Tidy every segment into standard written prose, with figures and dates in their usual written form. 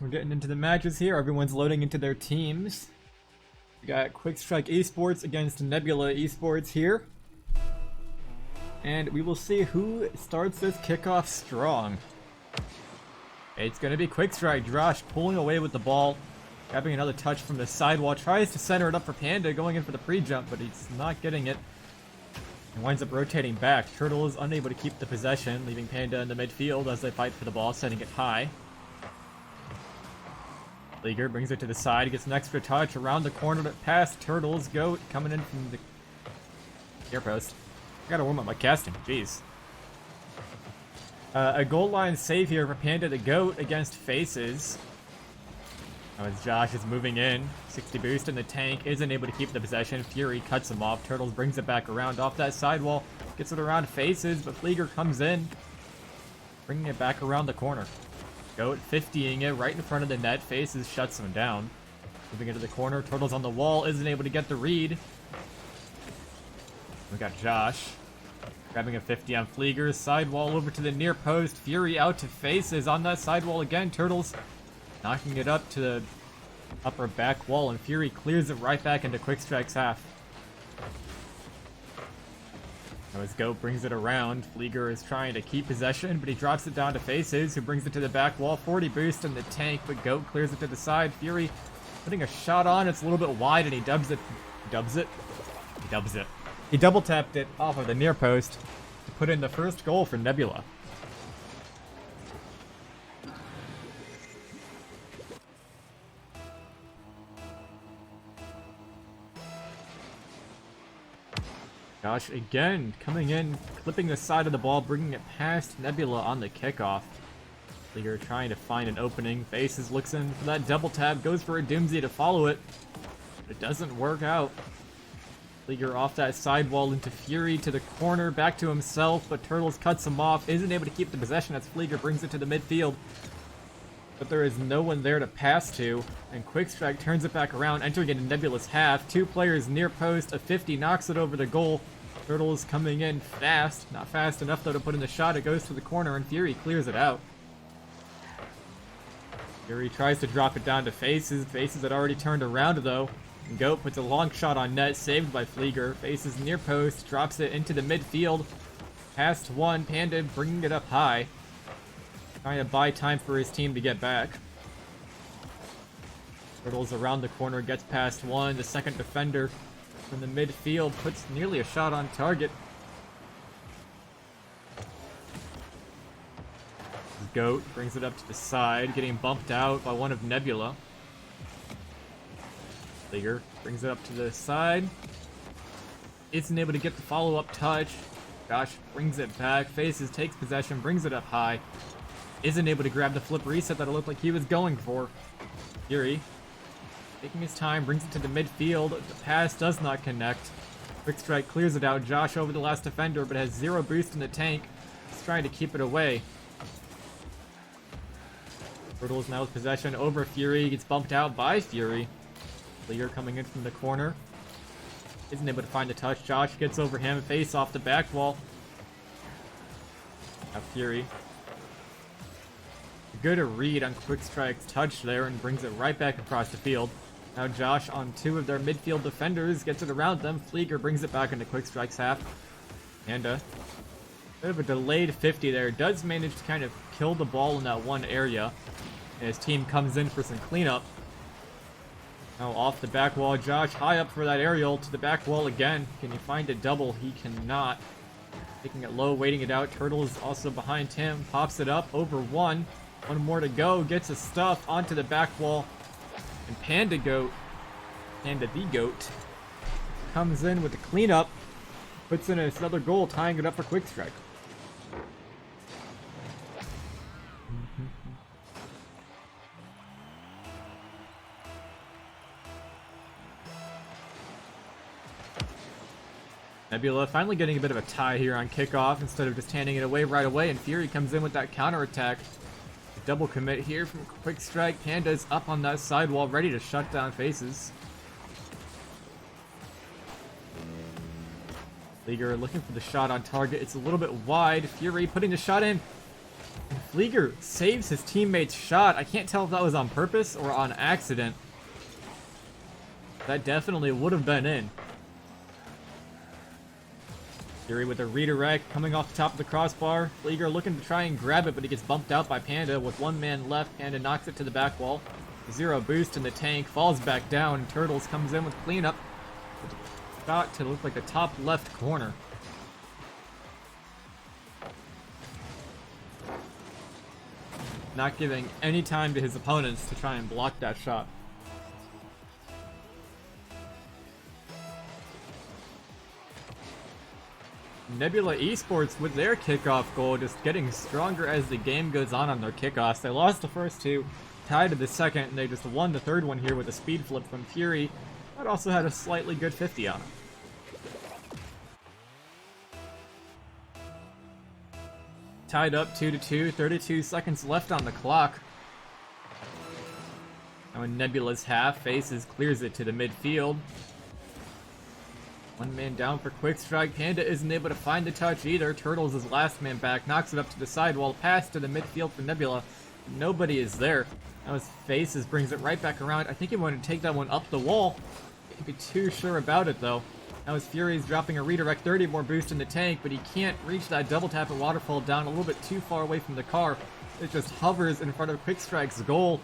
we're getting into the matches here. Everyone's loading into their teams. We got Quick Strike Esports against Nebula Esports here. And we will see who starts this kickoff strong. It's going to be Quick Strike. Josh pulling away with the ball. Grabbing another touch from the sidewall. Tries to center it up for Panda, going in for the pre-jump, but he's not getting it. And winds up rotating back. Turtle is unable to keep the possession, leaving Panda in the midfield as they fight for the ball, setting it high. Leaguer brings it to the side, gets an extra touch around the corner past Turtle's Goat coming in from the near post. I gotta warm up my casting, jeez. A goal line save here for Panda the Goat against Faces. As Josh is moving in, 60 boost in the tank, isn't able to keep the possession. Fury cuts him off. Turtles brings it back around off that sidewall, gets it around Faces, but Flieger comes in, bringing it back around the corner. Goat 50ing it right in front of the net. Faces shuts him down. Moving into the corner. Turtles on the wall. Isn't able to get the read. We got Josh. Grabbing a 50 on Flieger. Sidewall over to the near post. Fury out to Faces on that sidewall again. Turtles knocking it up to the upper back wall. And Fury clears it right back into Quick Strike's half. As Goat brings it around, Flieger is trying to keep possession, but he drops it down to Faces, who brings it to the back wall. 40 boost in the tank, but Goat clears it to the side. Fury putting a shot on. It's a little bit wide, and he dubs it. He double tapped it off of the near post to put in the first goal for Nebula. Josh again coming in, clipping the side of the ball, bringing it past Nebula on the kickoff. Flieger trying to find an opening. Faces looks in for that double tap, goes for a Doomsday to follow it. But it doesn't work out. Flieger off that sidewall into Fury to the corner, back to himself, but Turtles cuts him off, isn't able to keep the possession as Flieger brings it to the midfield. But there is no one there to pass to, and Quick Strike turns it back around, entering into Nebula's half. Two players near post, a 50 knocks it over the goal. Turtles coming in fast, not fast enough though to put in the shot. It goes to the corner and Fury clears it out. Fury tries to drop it down to Faces. Faces had already turned around though. And Goat puts a long shot on net, saved by Flieger. Faces near post, drops it into the midfield. Past one, Panda bringing it up high. Trying to buy time for his team to get back. Turtles around the corner, gets past one. The second defender from the midfield puts nearly a shot on target. Goat brings it up to the side, getting bumped out by one of Nebula. Flieger brings it up to the side. Isn't able to get the follow-up touch. Josh brings it back. Faces takes possession, brings it up high. Isn't able to grab the flip reset that it looked like he was going for. Fury taking his time, brings it to the midfield. The pass does not connect. Quick Strike clears it out. Josh over the last defender, but has zero boost in the tank. He's trying to keep it away. Turtles now with possession over Fury. Gets bumped out by Fury. Leader coming in from the corner. Isn't able to find the touch. Josh gets over him. Face off the back wall. Now Fury. Good read on Quick Strike's touch there and brings it right back across the field. Now Josh on two of their midfield defenders, gets it around them. Flieger brings it back into Quick Strike's half. And a bit of a delayed 50 there. Does manage to kind of kill the ball in that one area. And his team comes in for some cleanup. Now off the back wall, Josh high up for that aerial to the back wall again. Can he find a double? He cannot. Taking it low, waiting it out. Turtles also behind him. Pops it up over one. One more to go. Gets a stuff onto the back wall. And Panda the Goat, comes in with the cleanup. Puts in another goal, tying it up for Quick Strike. Nebula finally getting a bit of a tie here on kickoff instead of just handing it away right away, and Fury comes in with that counterattack. Double commit here from Quick Strike. Panda's up on that sidewall, ready to shut down Faces. Flieger looking for the shot on target. It's a little bit wide. Fury putting the shot in. Flieger saves his teammate's shot. I can't tell if that was on purpose or on accident. That definitely would have been in. Fury with a redirect coming off the top of the crossbar. Flieger looking to try and grab it, but he gets bumped out by Panda. With one man left, Panda knocks it to the back wall. Zero boost in the tank, falls back down. Turtles comes in with cleanup. With a shot to look like the top left corner. Not giving any time to his opponents to try and block that shot. Nebula Esports with their kickoff goal just getting stronger as the game goes on their kickoffs. They lost the first two, tied to the second, and they just won the third one here with a speed flip from Fury. That also had a slightly good 50 on it. Tied up 2-2, 32 seconds left on the clock. Now in Nebula's half, Faces clears it to the midfield. One man down for quick strike. Panda isn't able to find the touch either. Turtles is last man back, knocks it up to the sidewall, pass to the midfield for Nebula. Nobody is there. Now his Faces brings it right back around. I think he wanted to take that one up the wall. Can't be too sure about it though. Now his Fury's dropping a redirect, 30 more boost in the tank, but he can't reach that double tap and waterfall down a little bit too far away from the car. It just hovers in front of Quick Strike's goal.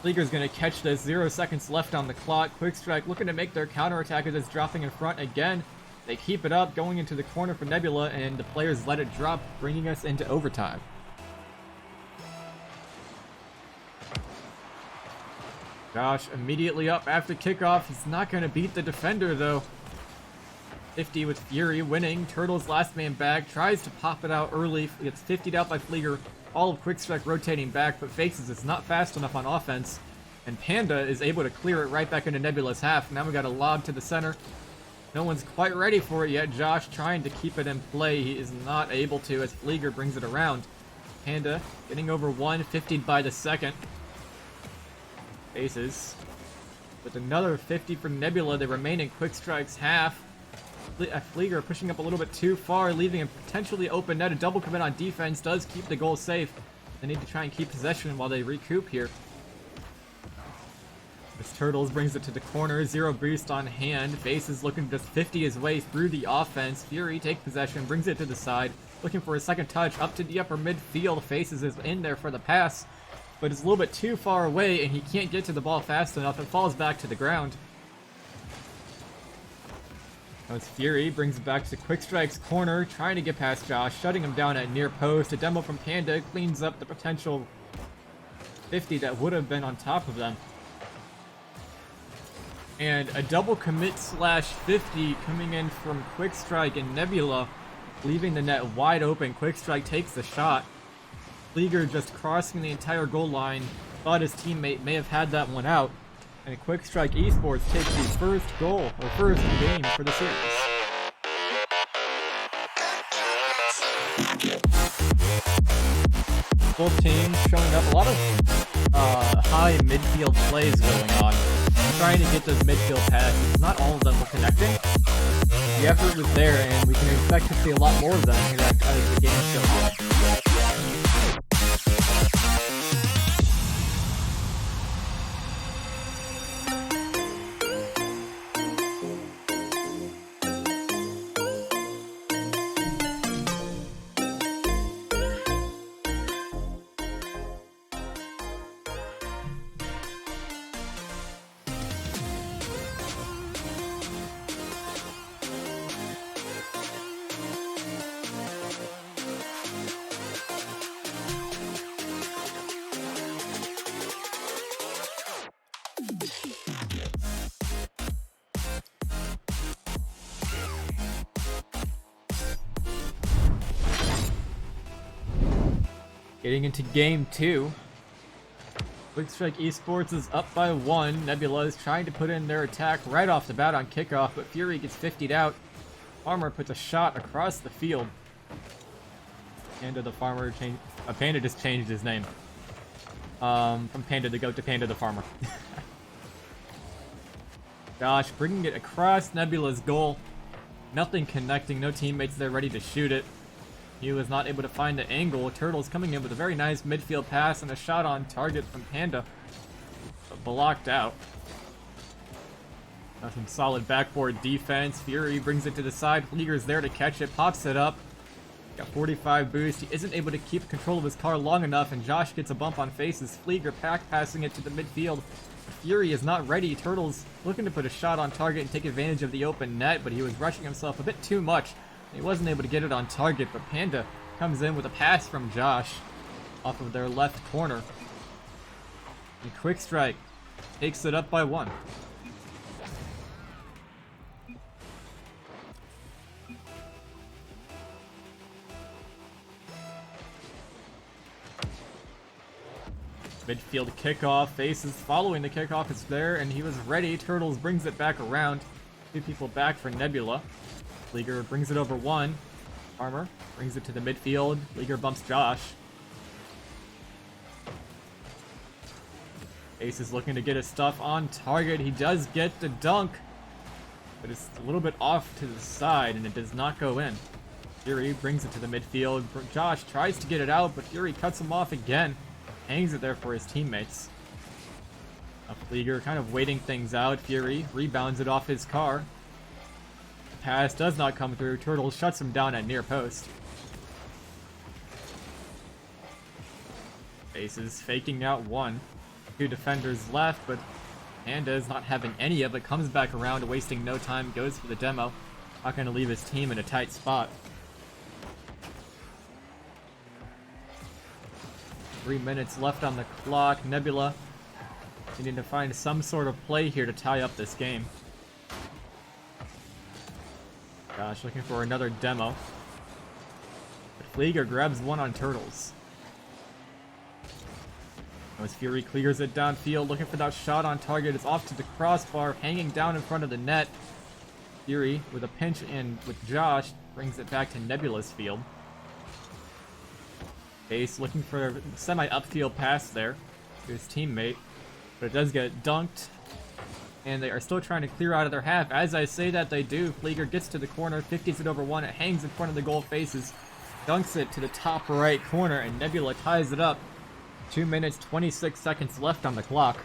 Flieger's gonna catch this, 0 seconds left on the clock. Quick Strike looking to make their counterattack as it's dropping in front again. They keep it up, going into the corner for Nebula, and the players let it drop, bringing us into overtime. Josh immediately up after kickoff. He's not gonna beat the defender though. 50 with Fury winning. Turtles last man back, tries to pop it out early, gets 50'd out by Flieger. All of Quick Strike rotating back, but Faces is not fast enough on offense. And Panda is able to clear it right back into Nebula's half. Now we got a lob to the center. No one's quite ready for it yet. Josh trying to keep it in play. He is not able to as Flieger brings it around. Panda getting over 150 by the second. Faces with another 50 for Nebula. They remain in Quick Strike's half. Flieger pushing up a little bit too far, leaving a potentially open net. A double commit on defense does keep the goal safe. They need to try and keep possession while they recoup here. This Turtles brings it to the corner, 0 boost on hand. Faces looking to just 50 his way through the offense. Fury takes possession, brings it to the side, looking for a second touch up to the upper midfield. Faces is in there for the pass, but it's a little bit too far away and he can't get to the ball fast enough and falls back to the ground. Now it's Fury, brings it back to Quick Strike's corner, trying to get past Josh, shutting him down at near post. A demo from Panda cleans up the potential 50 that would have been on top of them. And a double commit slash 50 coming in from Quick Strike and Nebula, leaving the net wide open. Quick Strike takes the shot. Flieger just crossing the entire goal line, thought his teammate may have had that one out. And Quick Strike Esports takes the first goal, or first game for the series. Both teams showing up, a lot of high midfield plays going on. Trying to get those midfield passes. Not all of them were connecting. The effort was there, and we can expect to see a lot more of them as the game goes on. Getting into game 2. Quick Strike Esports is up by 1. Nebula is trying to put in their attack right off the bat on kickoff, but Fury gets 50'd out. Farmer puts a shot across the field. Panda the Farmer changed. Panda just changed his name. From Panda the Goat to Panda the Farmer. Josh bringing it across Nebula's goal. Nothing connecting, no teammates there ready to shoot it. He was not able to find the angle. Turtles coming in with a very nice midfield pass and a shot on target from Panda. But blocked out. Now some solid backboard defense. Fury brings it to the side. Flieger's there to catch it. Pops it up. Got 45 boost. He isn't able to keep control of his car long enough, and Josh gets a bump on faces. Flieger passing it to the midfield. Fury is not ready. Turtles looking to put a shot on target and take advantage of the open net, but he was rushing himself a bit too much. He wasn't able to get it on target, but Panda comes in with a pass from Josh off of their left corner. And Quick Strike takes it up by 1. Midfield kickoff. Faces following the kickoff is there, and he was ready. Turtles brings it back around. 2 people back for Nebula. Flieger brings it over 1. Armor brings it to the midfield. Flieger bumps Josh. Ace is looking to get his stuff on target. He does get the dunk, but it's a little bit off to the side, and it does not go in. Fury brings it to the midfield. Josh tries to get it out, but Fury cuts him off again. Hangs it there for his teammates. Flieger kind of waiting things out. Fury rebounds it off his car. The pass does not come through. Turtles shuts him down at near post. Faces faking out 1. 2 defenders left, but Panda is not having any of it. Comes back around, wasting no time, goes for the demo. Not going to leave his team in a tight spot. 3 minutes left on the clock. Nebula needing to find some sort of play here to tie up this game. Gosh, looking for another demo. But Flieger grabs 1 on Turtles. As Fury clears it downfield, looking for that shot on target. It's off to the crossbar, hanging down in front of the net. Fury, with a pinch in with Josh, brings it back to Nebula's field. Ace looking for a semi-upfield pass there to his teammate, but it does get dunked, and they are still trying to clear out of their half. As I say that, they do. Flieger gets to the corner, 50s it over 1, it hangs in front of the goal faces, dunks it to the top right corner, and Nebula ties it up. 2 minutes, 26 seconds left on the clock.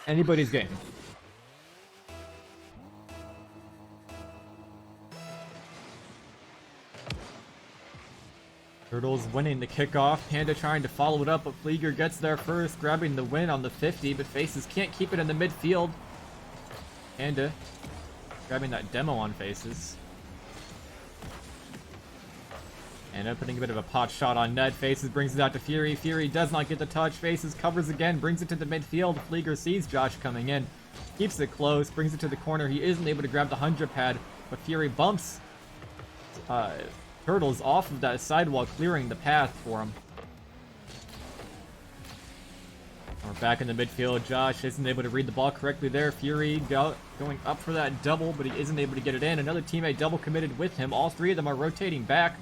Anybody's game. Turtles winning the kickoff. Panda trying to follow it up, but Flieger gets there first, grabbing the win on the 50, but Faces can't keep it in the midfield. Panda grabbing that demo on Faces. And putting a bit of a pot shot on net. Faces brings it out to Fury. Fury does not get the touch. Faces covers again, brings it to the midfield. Flieger sees Josh coming in, keeps it close, brings it to the corner. He isn't able to grab the 100 pad, but Fury bumps Turtles off of that sidewall, clearing the path for him. We're back in the midfield. Josh isn't able to read the ball correctly there. Fury going up for that double, but he isn't able to get it in. Another teammate double committed with him. All 3 of them are rotating back.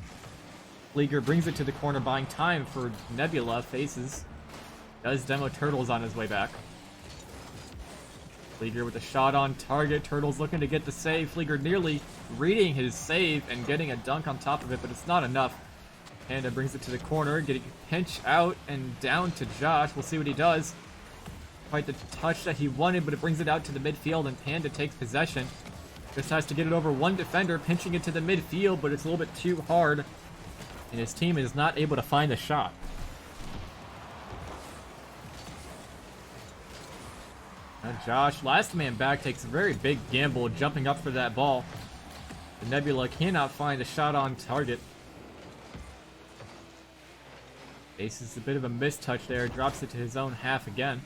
Flieger brings it to the corner, buying time for Nebula. Faces does demo Turtles on his way back. Flieger with a shot on target. Turtles looking to get the save. Flieger nearly reading his save and getting a dunk on top of it, but it's not enough. Panda brings it to the corner, getting pinch out and down to Josh. We'll see what he does. Quite the touch that he wanted, but it brings it out to the midfield, and Panda takes possession. Just has to get it over 1 defender, pinching it to the midfield, but it's a little bit too hard, and his team is not able to find the shot. Josh, last man back, takes a very big gamble jumping up for that ball. The Nebula cannot find a shot on target. Aces a bit of a mistouch there, drops it to his own half again.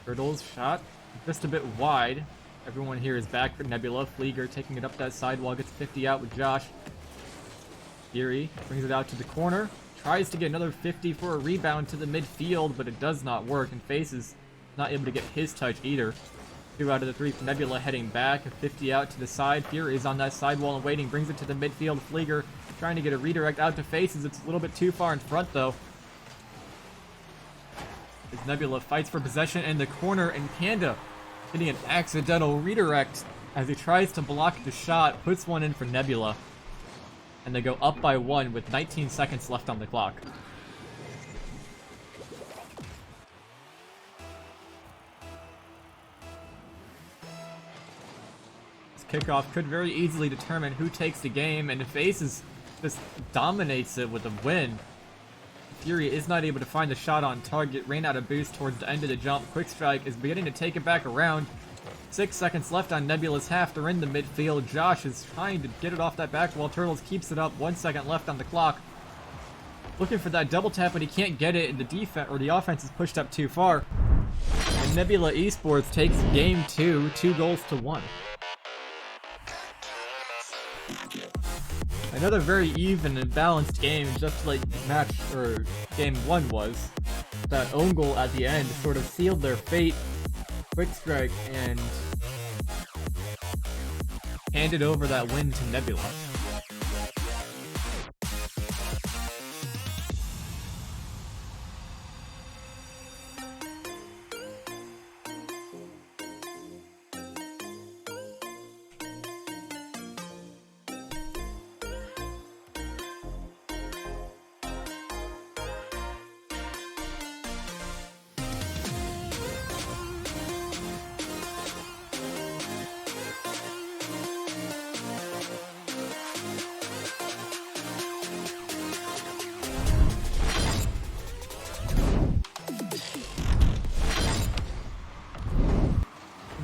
Turtles shot just a bit wide. Everyone here is back for Nebula. Flieger taking it up that sidewall, gets 50 out with Josh. Fury brings it out to the corner, tries to get another 50 for a rebound to the midfield, but it does not work, and Faces not able to get his touch either. 2 out of the 3 for Nebula heading back, a 50 out to the side. Fury is on that sidewall and waiting, brings it to the midfield. Flieger trying to get a redirect out to Faces. It's a little bit too far in front though. As Nebula fights for possession in the corner, and Panda getting an accidental redirect as he tries to block the shot, puts one in for Nebula. And they go up by 1 with 19 seconds left on the clock. This kickoff could very easily determine who takes the game, and if Aces just dominates it with a win, Fury is not able to find the shot on target, ran out of boost towards the end of the jump. Quick Strike is beginning to take it back around. 6 seconds left on Nebula's half. They're in the midfield. Josh is trying to get it off that back wall. Turtles keeps it up. 1 second left on the clock. Looking for that double tap, but he can't get it, and the defense or the offense is pushed up too far. And Nebula Esports takes game 2, 2-1. Another very even and balanced game, just like game 1 was. That own goal at the end sort of sealed their fate. Quick Strike and handed over that win to Nebula.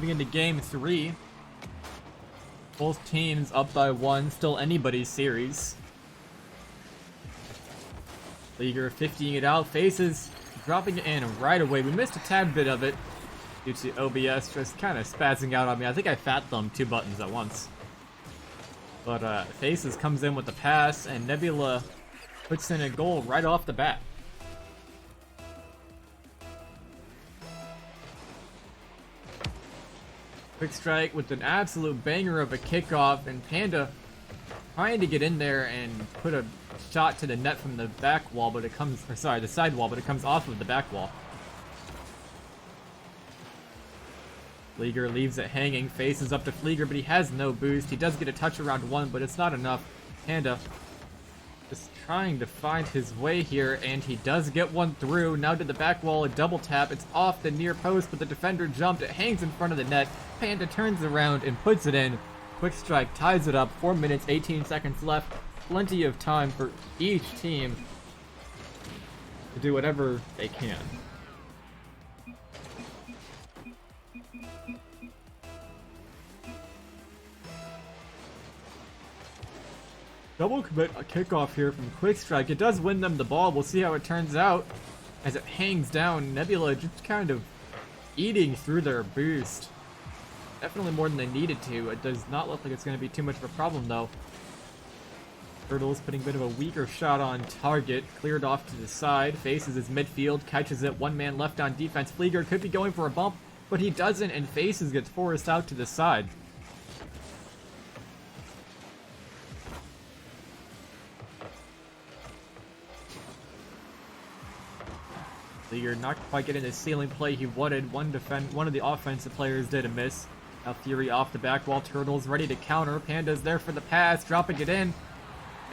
Into game 3. Both teams up by 1, still anybody's series. Leaguer 50ing it out, Faces dropping it in right away. We missed a tad bit of it due to OBS just kind of spazzing out on me. I think I fat thumbed 2 buttons at once. But Faces comes in with the pass, and Nebula puts in a goal right off the bat. Quick Strike with an absolute banger of a kickoff, and Panda trying to get in there and put a shot to the net from the back wall, but it comes, or sorry, the side wall, but it comes off of the back wall. Flieger leaves it hanging, faces up to Flieger, but he has no boost. He does get a touch around 1, but it's not enough. Panda just trying to find his way here, and he does get one through. Now to the back wall, a double tap. It's off the near post, but the defender jumped. It hangs in front of the net. Panda turns around and puts it in. Quick Strike ties it up. 4 minutes, 18 seconds left. Plenty of time for each team to do whatever they can. Double commit a kickoff here from Quick Strike. It does win them the ball. We'll see how it turns out as it hangs down. Nebula just kind of eating through their boost. Definitely more than they needed to. It does not look like it's going to be too much of a problem, though. Turtles putting a bit of a weaker shot on target. Cleared off to the side. Faces his midfield. Catches it. 1 man left on defense. Flieger could be going for a bump, but he doesn't, and Faces gets forced out to the side. You're not quite getting the ceiling play he wanted. One of the offensive players did a miss. Now Fury off the back wall. Turtles ready to counter. Panda's there for the pass, dropping it in.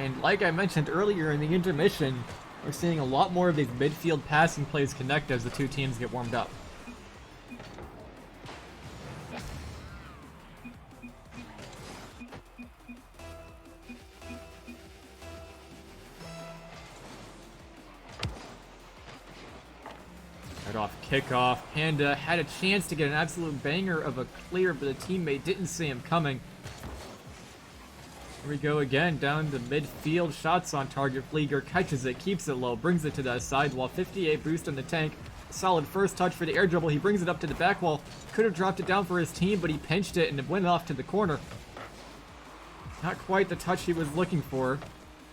And like I mentioned earlier in the intermission, we're seeing a lot more of these midfield passing plays connect as the two teams get warmed up. Off kickoff. Panda had a chance to get an absolute banger of a clear, but the teammate didn't see him coming. Here we go again, down the midfield. Shots on target. Flieger catches it, keeps it low, brings it to the side wall. 58 boost on the tank. Solid first touch for the air dribble. He brings it up to the back wall. Could have dropped it down for his team, but he pinched it and it went off to the corner. Not quite the touch he was looking for.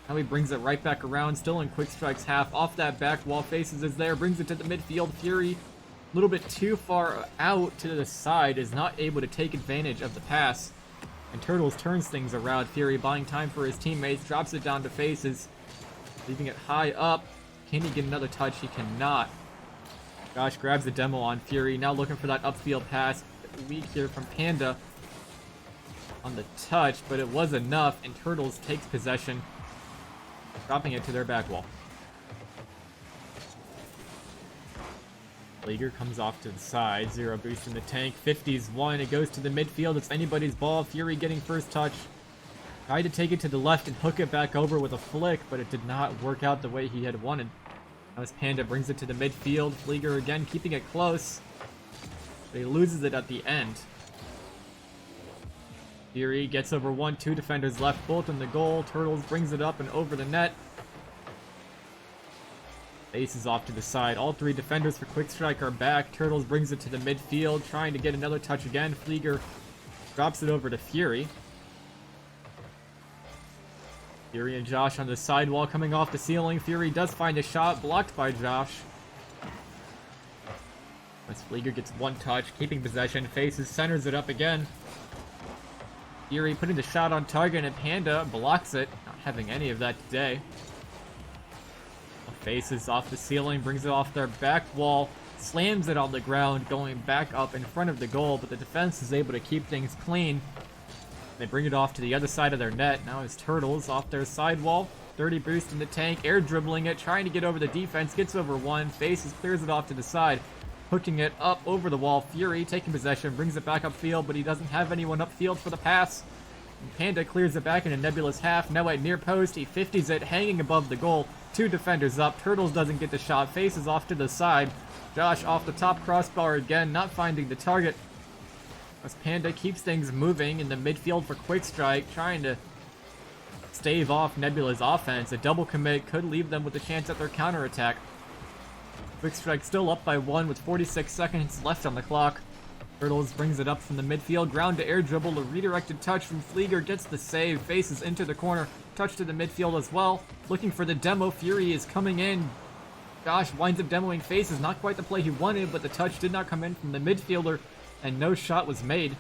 Now he brings it right back around, still in Quick Strike's half. Off that back wall, Faces is there, brings it to the midfield. Fury, a little bit too far out to the side, is not able to take advantage of the pass. And Turtles turns things around. Fury buying time for his teammates, drops it down to Faces, leaving it high up. Can he get another touch? He cannot. Josh grabs the demo on Fury, now looking for that upfield pass. Weak here from Panda. on the touch, but it was enough, and Turtles takes possession, dropping it to their back wall. Leaguer comes off to the side, 0 boost in the tank, 50's 1, it goes to the midfield, it's anybody's ball, Fury getting first touch. Tried to take it to the left and hook it back over with a flick, but it did not work out the way he had wanted. Now as Panda brings it to the midfield, Leaguer again keeping it close, but he loses it at the end. Fury gets over 1, 2 defenders left, both in the goal, Turtles brings it up and over the net. Ace is off to the side. All 3 defenders for Quick Strike are back. Turtles brings it to the midfield, trying to get another touch again. Flieger drops it over to Fury. Fury and Josh on the sidewall coming off the ceiling. Fury does find a shot, blocked by Josh. As Flieger gets 1 touch, keeping possession, faces, centers it up again. Fury putting the shot on target, and Panda blocks it. Not having any of that today. Faces off the ceiling, brings it off their back wall, slams it on the ground, going back up in front of the goal, but the defense is able to keep things clean. They bring it off to the other side of their net. Now it's Turtles off their sidewall. 30 boost in the tank, air dribbling it, trying to get over the defense, gets over 1, Faces clears it off to the side, hooking it up over the wall. Fury taking possession, brings it back upfield, but he doesn't have anyone upfield for the pass. And Panda clears it back into Nebula's half. Now at near post, he 50s it, hanging above the goal. 2 defenders up. Turtles doesn't get the shot. Faces off to the side. Josh off the top crossbar again, not finding the target. As Panda keeps things moving in the midfield for Quick Strike, trying to stave off Nebula's offense. A double commit could leave them with a chance at their counterattack. Quick Strike still up by 1 with 46 seconds left on the clock. Turtles brings it up from the midfield, ground to air dribble, a redirected touch from Flieger, gets the save, Faces into the corner, touch to the midfield as well, looking for the demo. Fury is coming in. Josh winds up demoing Faces, not quite the play he wanted, but the touch did not come in from the midfielder, and no shot was made.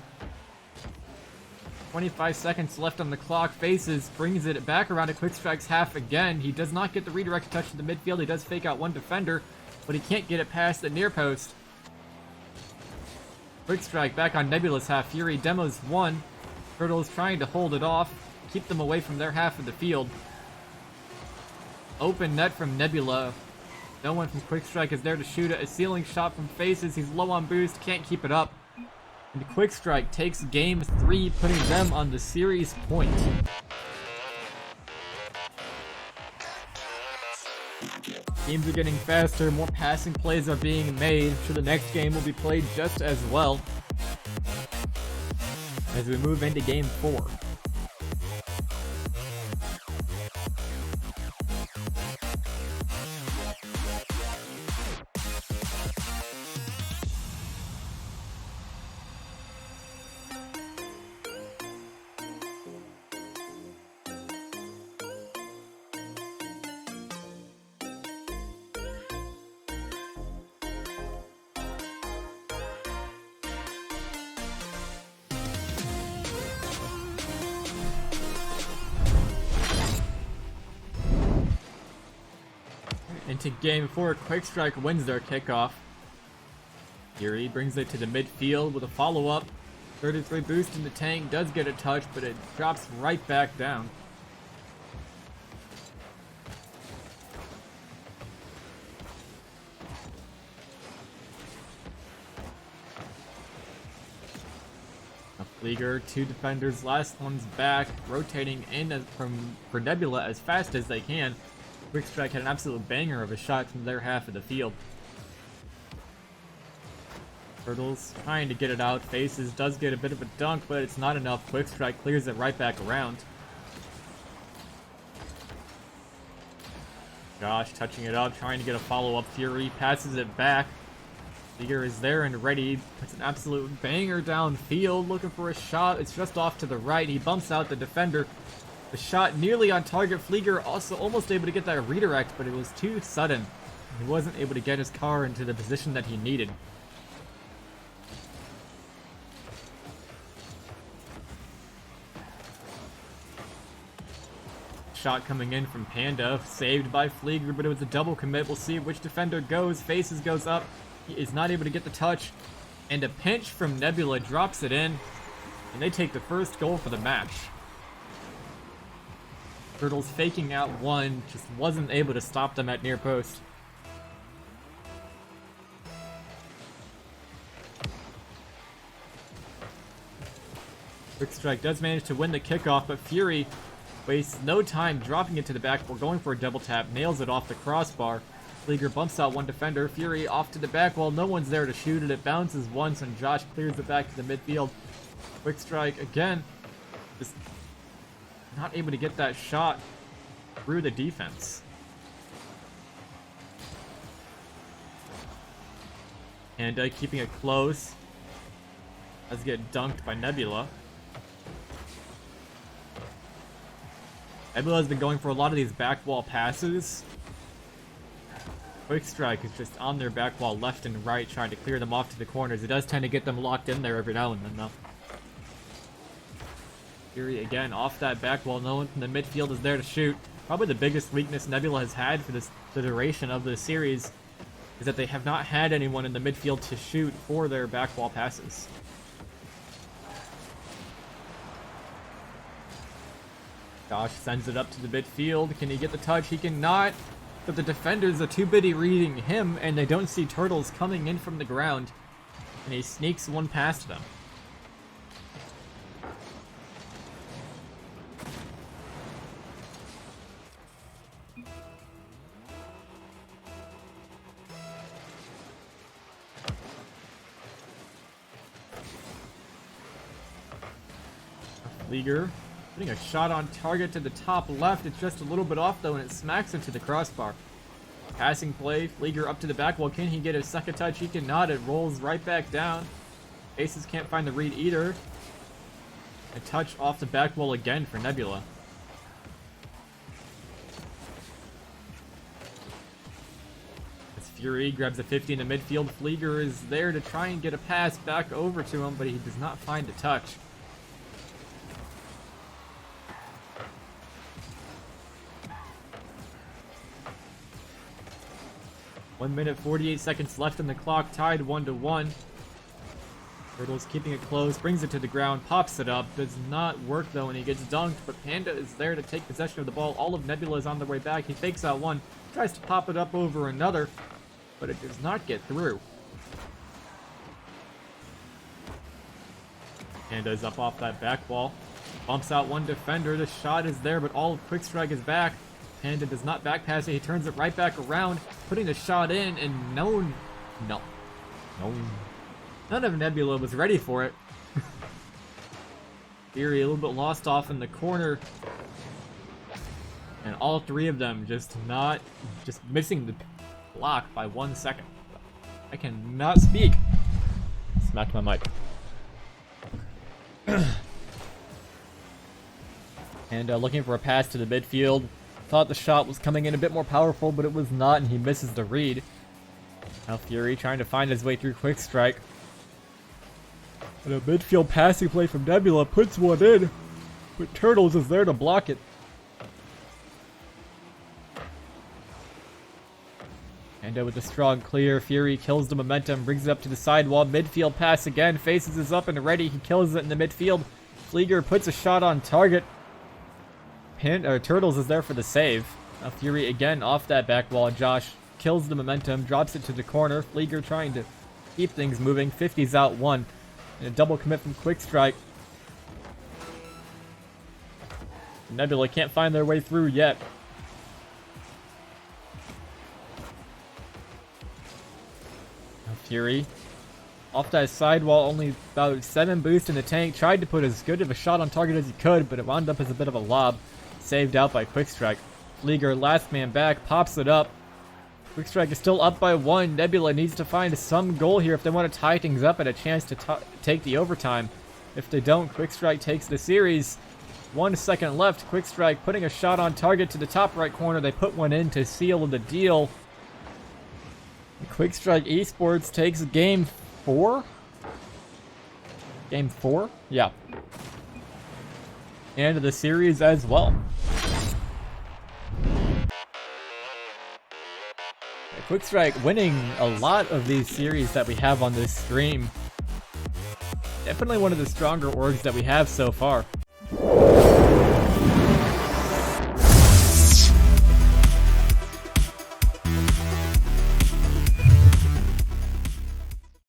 25 seconds left on the clock. Faces brings it back around to Quick Strike's half again. He does not get the redirected touch to the midfield, he does fake out 1 defender, but he can't get it past the near post. Quick Strike back on Nebula's half. Fury demos 1. Turtles trying to hold it off, keep them away from their half of the field. Open net from Nebula. No one from Quick Strike is there to shoot it. A ceiling shot from Faces. He's low on boost, can't keep it up. And Quick Strike takes game 3, putting them on the series point. Games are getting faster, more passing plays are being made, so the next game will be played just as well. As we move into game 4. Into game 4, Quick Strike wins their kickoff. Fury brings it to the midfield with a follow-up. 33 boost in the tank, does get a touch, but it drops right back down. A Flieger, 2 defenders, last one's back, rotating in for Nebula as fast as they can. Quick Strike had an absolute banger of a shot from their half of the field. Turtles trying to get it out. Faces does get a bit of a dunk, but it's not enough. Quick Strike clears it right back around. Josh touching it up, trying to get a follow-up. Fury passes it back. Leaguer is there and ready. Puts an absolute banger downfield, looking for a shot. It's just off to the right. He bumps out the defender. The shot nearly on target. Flieger also almost able to get that redirect, but it was too sudden. He wasn't able to get his car into the position that he needed. Shot coming in from Panda, saved by Flieger, but it was a double commit. We'll see which defender goes. Faces goes up. He is not able to get the touch. And a pinch from Nebula drops it in. And they take the first goal for the match. Turtles faking out one, just wasn't able to stop them at near post. Quick Strike does manage to win the kickoff, but Fury wastes no time dropping it to the back. We're going for a double tap, nails it off the crossbar. Flieger bumps out one defender. Fury off to the back wall. No one's there to shoot it. It bounces once, and Josh clears it back to the midfield. Quick Strike again. Just not able to get that shot through the defense. And keeping it close. Does get dunked by Nebula. Nebula has been going for a lot of these back wall passes. Quick Strike is just on their back wall left and right, trying to clear them off to the corners. It does tend to get them locked in there every now and then, though. Fury again off that back wall. No one from the midfield is there to shoot. Probably the biggest weakness Nebula has had for the duration of the series is that they have not had anyone in the midfield to shoot for their back wall passes. Josh sends it up to the midfield. Can he get the touch? He cannot. But the defenders are too busy reading him, and they don't see Turtles coming in from the ground. And he sneaks one past them. Flieger putting a shot on target to the top left. It's just a little bit off though, and it smacks into the crossbar. Passing play, Flieger up to the back wall. Can he get a second touch? He cannot. It rolls right back down. Aces can't find the read either. A touch off the back wall again for Nebula. As Fury grabs a 50 in the midfield, Flieger is there to try and get a pass back over to him, but he does not find a touch. 1 minute 48 seconds left on the clock, tied 1-1. Turtles keeping it close, brings it to the ground, pops it up, does not work though, and he gets dunked, but Panda is there to take possession of the ball. All of Nebula is on their way back. He fakes out one, tries to pop it up over another, but it does not get through. Panda is up off that back wall, bumps out one defender. The shot is there, but all of Quick Strike is back. Panda does not back pass it. He turns it right back around, putting the shot in, and none of Nebula was ready for it. Fury a little bit lost off in the corner, and all three of them just missing the block by 1 second. I cannot speak. Smacked my mic. And looking for a pass to the midfield. Thought the shot was coming in a bit more powerful, but it was not, and he misses the read. Now Fury trying to find his way through Quick Strike. And a midfield passing play from Nebula puts one in, but Turtles is there to block it. And with a strong clear, Fury kills the momentum, brings it up to the sidewall. Midfield pass again, faces is up and ready. He kills it in the midfield. Flieger puts a shot on target. Turtles is there for the save. Now Fury again off that back wall. Josh kills the momentum, drops it to the corner. Flieger trying to keep things moving. 50's out one. And a double commit from Quick Strike. Nebula can't find their way through yet. Now Fury off that sidewall, only about 7 boosts in the tank. Tried to put as good of a shot on target as he could, but it wound up as a bit of a lob. Saved out by Quick Strike. Flieger, last man back, pops it up. Quick Strike is still up by 1. Nebula needs to find some goal here if they want to tie things up and a chance to take the overtime. If they don't, Quick Strike takes the series. 1 second left. Quick Strike putting a shot on target to the top right corner. They put one in to seal the deal. Quick Strike Esports takes game 4? Game 4? Yeah. And the series as well. Quick Strike winning a lot of these series that we have on this stream. Definitely one of the stronger orgs that we have so far.